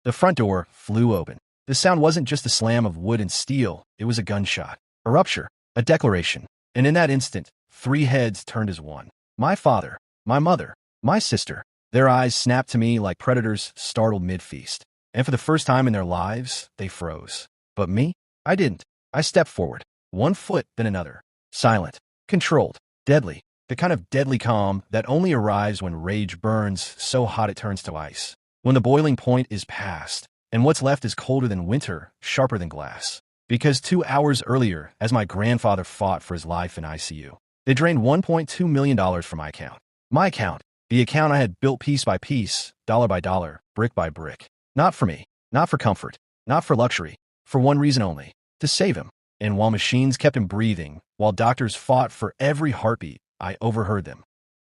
The front door flew open. The sound wasn't just the slam of wood and steel, it was a gunshot, a rupture, a declaration. And in that instant, three heads turned as one. My father, my mother, my sister. Their eyes snapped to me like predators startled mid-feast. And for the first time in their lives, they froze. But me? I didn't. I stepped forward, one foot then another. Silent, controlled, deadly. The kind of deadly calm that only arrives when rage burns so hot it turns to ice. When the boiling point is past, and what's left is colder than winter, sharper than glass. Because 2 hours earlier, as my grandfather fought for his life in ICU, they drained $1.2 million from my account. My account, the account I had built piece by piece, dollar by dollar, brick by brick. Not for me, not for comfort, not for luxury, for one reason only, to save him. And while machines kept him breathing, while doctors fought for every heartbeat, I overheard them.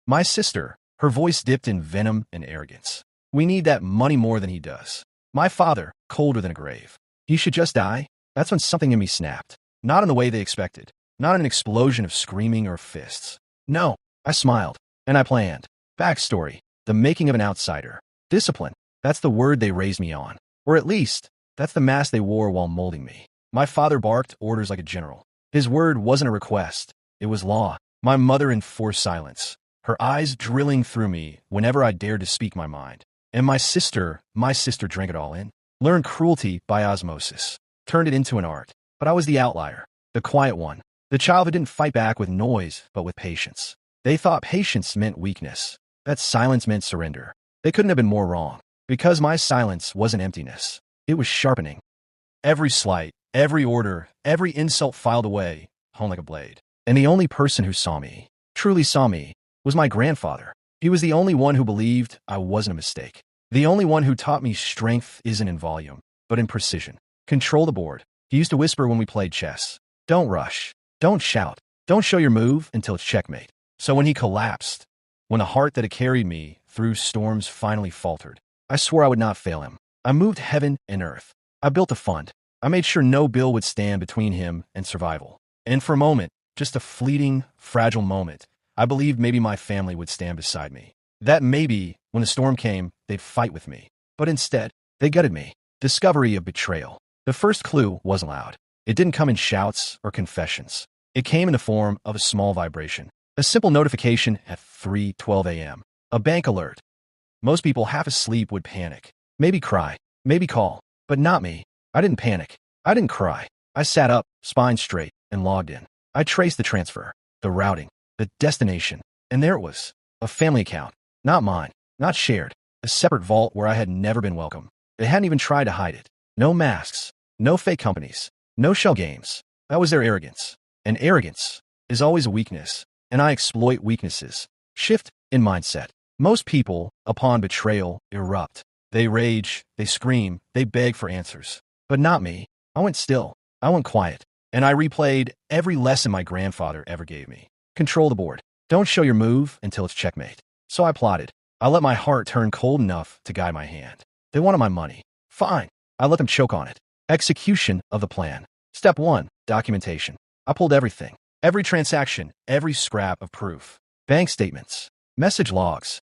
My sister, her voice dipped in venom and arrogance. We need that money more than he does. My father, colder than a grave. He should just die? That's when something in me snapped. Not in the way they expected. Not an explosion of screaming or fists. No, I smiled. And I planned. Backstory. The making of an outsider. Discipline. That's the word they raised me on. Or at least, that's the mask they wore while molding me. My father barked orders like a general. His word wasn't a request. It was law. My mother enforced silence, her eyes drilling through me whenever I dared to speak my mind. And my sister drank it all in. Learned cruelty by osmosis. Turned it into an art. But I was the outlier. The quiet one. The child who didn't fight back with noise, but with patience. They thought patience meant weakness. That silence meant surrender. They couldn't have been more wrong. Because my silence wasn't emptiness. It was sharpening. Every slight, every order, every insult filed away, hung like a blade. And the only person who saw me, truly saw me, was my grandfather. He was the only one who believed I wasn't a mistake. The only one who taught me strength isn't in volume, but in precision. Control the board. He used to whisper when we played chess. Don't rush. Don't shout. Don't show your move until it's checkmate. So when he collapsed, when the heart that had carried me through storms finally faltered, I swore I would not fail him. I moved heaven and earth. I built a fund. I made sure no bill would stand between him and survival. And for a moment, just a fleeting, fragile moment, I believed maybe my family would stand beside me. That maybe, when the storm came, they'd fight with me. But instead, they gutted me. Discovery of betrayal. The first clue wasn't loud. It didn't come in shouts or confessions. It came in the form of a small vibration. A simple notification at 3:12 a.m. A bank alert. Most people half asleep would panic. Maybe cry. Maybe call. But not me. I didn't panic. I didn't cry. I sat up, spine straight, and logged in. I traced the transfer, the routing, the destination, and there it was. A family account. Not mine. Not shared. A separate vault where I had never been welcome. They hadn't even tried to hide it. No masks. No fake companies. No shell games. That was their arrogance. And arrogance is always a weakness. And I exploit weaknesses. Shift in mindset. Most people, upon betrayal, erupt. They rage, they scream, they beg for answers. But not me. I went still. I went quiet. And I replayed every lesson my grandfather ever gave me. Control the board. Don't show your move until it's checkmate. So I plotted. I let my heart turn cold enough to guide my hand. They wanted my money. Fine. I let them choke on it. Execution of the plan. Step 1. Documentation. I pulled everything. Every transaction. Every scrap of proof. Bank statements. Message logs.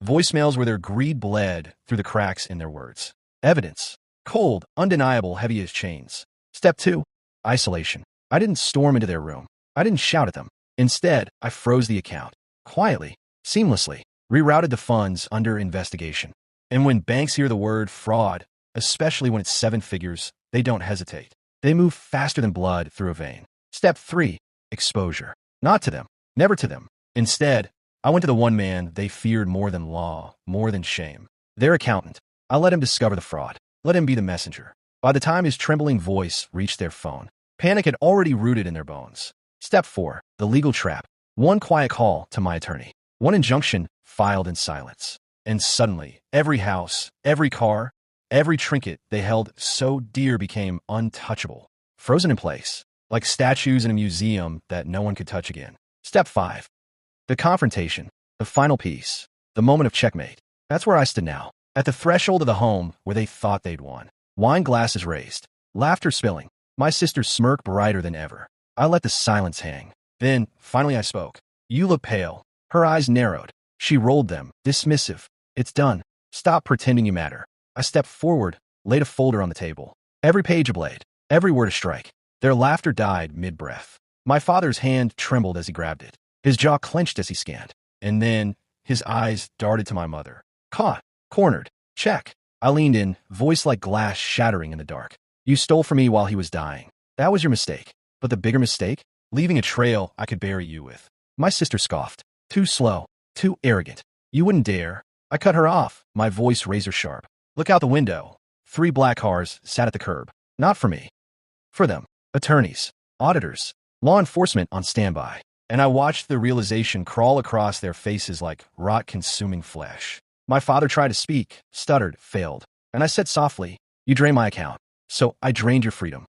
Voicemails where their greed bled through the cracks in their words. Evidence. Cold, undeniable, heavy as chains. Step 2. Isolation. I didn't storm into their room. I didn't shout at them. Instead, I froze the account. Quietly, seamlessly, rerouted the funds under investigation. And when banks hear the word fraud, especially when it's 7 figures, they don't hesitate. They move faster than blood through a vein. Step 3. Exposure. Not to them. Never to them. Instead, I went to the one man they feared more than law, more than shame. Their accountant. I let him discover the fraud. Let him be the messenger. By the time his trembling voice reached their phone, panic had already rooted in their bones. Step 4. The legal trap. One quiet call to my attorney. One injunction filed in silence. And suddenly, every house, every car, every trinket they held so dear became untouchable. Frozen in place. Like statues in a museum that no one could touch again. Step 5. The confrontation. The final piece. The moment of checkmate. That's where I stood now. At the threshold of the home where they thought they'd won. Wine glasses raised. Laughter spilling. My sister's smirk brighter than ever. I let the silence hang. Then, finally I spoke. You look pale. Her eyes narrowed. She rolled them, dismissive. It's done. Stop pretending you matter. I stepped forward, laid a folder on the table. Every page a blade, every word a strike. Their laughter died mid-breath. My father's hand trembled as he grabbed it. His jaw clenched as he scanned. And then his eyes darted to my mother. Caught. Cornered. Check. I leaned in, voice like glass shattering in the dark. You stole from me while he was dying. That was your mistake. But the bigger mistake? Leaving a trail I could bury you with. My sister scoffed. Too slow. Too arrogant. You wouldn't dare. I cut her off, my voice razor sharp. Look out the window. 3 black cars sat at the curb. Not for me. For them. Attorneys. Auditors. Law enforcement on standby. And I watched the realization crawl across their faces like rot-consuming flesh. My father tried to speak, stuttered, failed. And I said softly, you drained my account. So I drained your freedom.